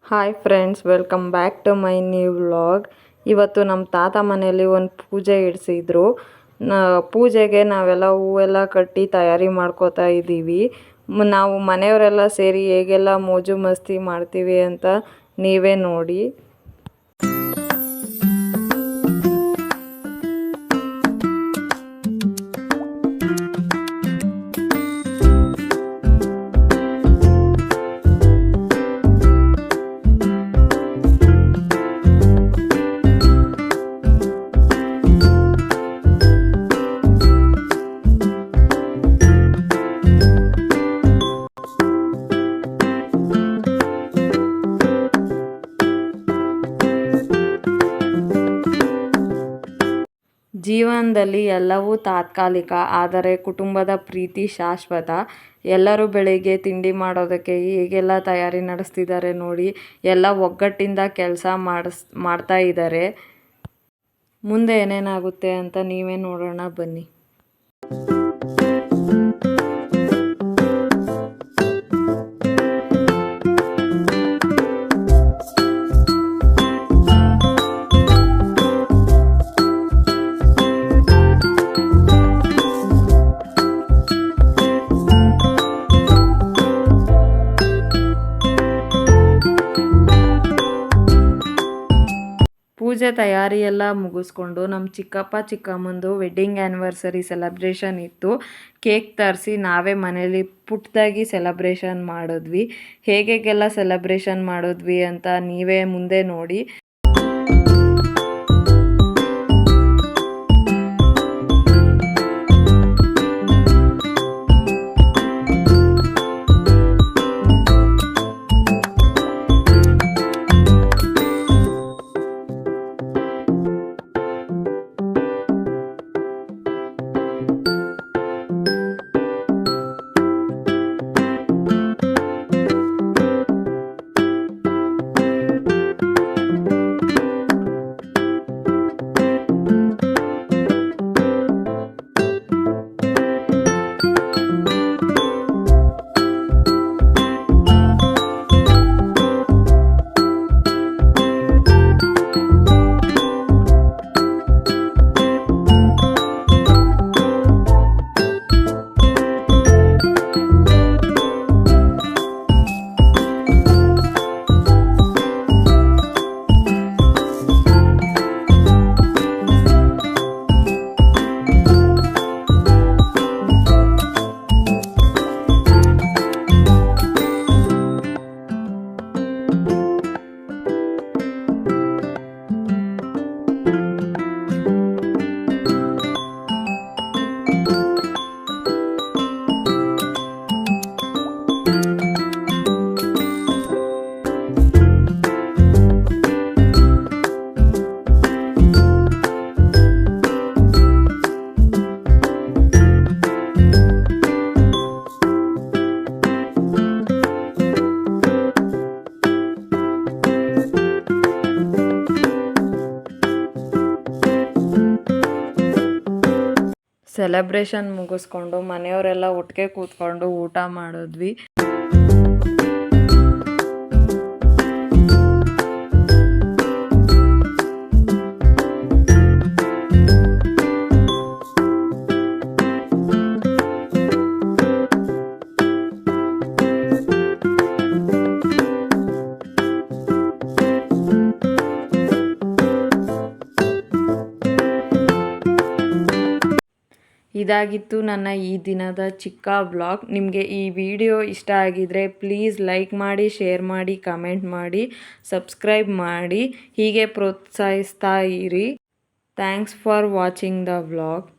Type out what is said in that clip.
Hi friends, welcome back to my new vlog. ಇವತ್ತು ನಮ್ಮ ತಾತ ಮನೆಯಲ್ಲಿ ಒಂದು ಪೂಜೆ ಇಡಿಸಿದ್ರು. ಪೂಜೆಗೆ ನಾವೆಲ್ಲ ಹೂವೆಲ್ಲ ಕಟ್ಟಿ ತಯಾರಿ ಮಾಡ್ಕೋತಾ ಇದ್ದೀವಿ. ನಾವು ಮನೆಯವರೆಲ್ಲ ಸೇರಿ ಹೇಗೆಲ್ಲ ಮೋಜು ಮಸ್ತಿ ಮಾಡ್ತೀವಿ ಅಂತ ನೀವೇ ನೋಡಿ. ಜೀವನದಲ್ಲಿ ಎಲ್ಲವೂ ತಾತ್ಕಾಲಿಕ, ಆದರೆ ಕುಟುಂಬದ ಪ್ರೀತಿ ಶಾಶ್ವತ. ಎಲ್ಲರೂ ಬೆಳಿಗ್ಗೆ ತಿಂಡಿ ಮಾಡೋದಕ್ಕೆ ಹೇಗೆಲ್ಲ ತಯಾರಿ ನಡೆಸ್ತಿದ್ದಾರೆ ನೋಡಿ. ಎಲ್ಲ ಒಗ್ಗಟ್ಟಿಂದ ಕೆಲಸ ಮಾಡ್ತಾ ಇದ್ದಾರೆ. ಮುಂದೆ ಏನೇನಾಗುತ್ತೆ ಅಂತ ನೀವೇ ನೋಡೋಣ ಬನ್ನಿ. ಪೂಜೆ ತಯಾರಿ ಎಲ್ಲ ಮುಗಿಸ್ಕೊಂಡು ನಮ್ಮ ಚಿಕ್ಕಪ್ಪ ಚಿಕ್ಕಮ್ಮಂದು ವೆಡ್ಡಿಂಗ್ ಆ್ಯನಿವರ್ಸರಿ ಸೆಲೆಬ್ರೇಷನ್ ಇತ್ತು. ಕೇಕ್ ತರಿಸಿ ನಾವೇ ಮನೇಲಿ ಪುಟ್ಟದಾಗಿ ಸೆಲೆಬ್ರೇಷನ್ ಮಾಡಿದ್ವಿ. ಹೇಗೆಲ್ಲ ಸೆಲೆಬ್ರೇಷನ್ ಮಾಡಿದ್ವಿ ಅಂತ ನೀವೇ ಮುಂದೆ ನೋಡಿ. ಸೆಲೆಬ್ರೇಷನ್ ಮುಗಿಸ್ಕೊಂಡು ಮನೆಯವರೆಲ್ಲ ಒಟ್ಟಿಗೆ ಕೂತ್ಕೊಂಡು ಊಟ ಮಾಡಿದ್ವಿ. ಇದಾಗಿತ್ತು ನನ್ನ ಈ ದಿನದ ಚಿಕ್ಕ ವ್ಲಾಗ್. ನಿಮಗೆ ಈ ವಿಡಿಯೋ ಇಷ್ಟ ಆಗಿದರೆ ಪ್ಲೀಸ್ ಲೈಕ್ ಮಾಡಿ, ಶೇರ್ ಮಾಡಿ, ಕಮೆಂಟ್ ಮಾಡಿ, ಸಬ್ಸ್ಕ್ರೈಬ್ ಮಾಡಿ. ಹೀಗೆ ಪ್ರೋತ್ಸಾಹಿಸ್ತಾ ಇರಿ. Thanks for watching the vlog.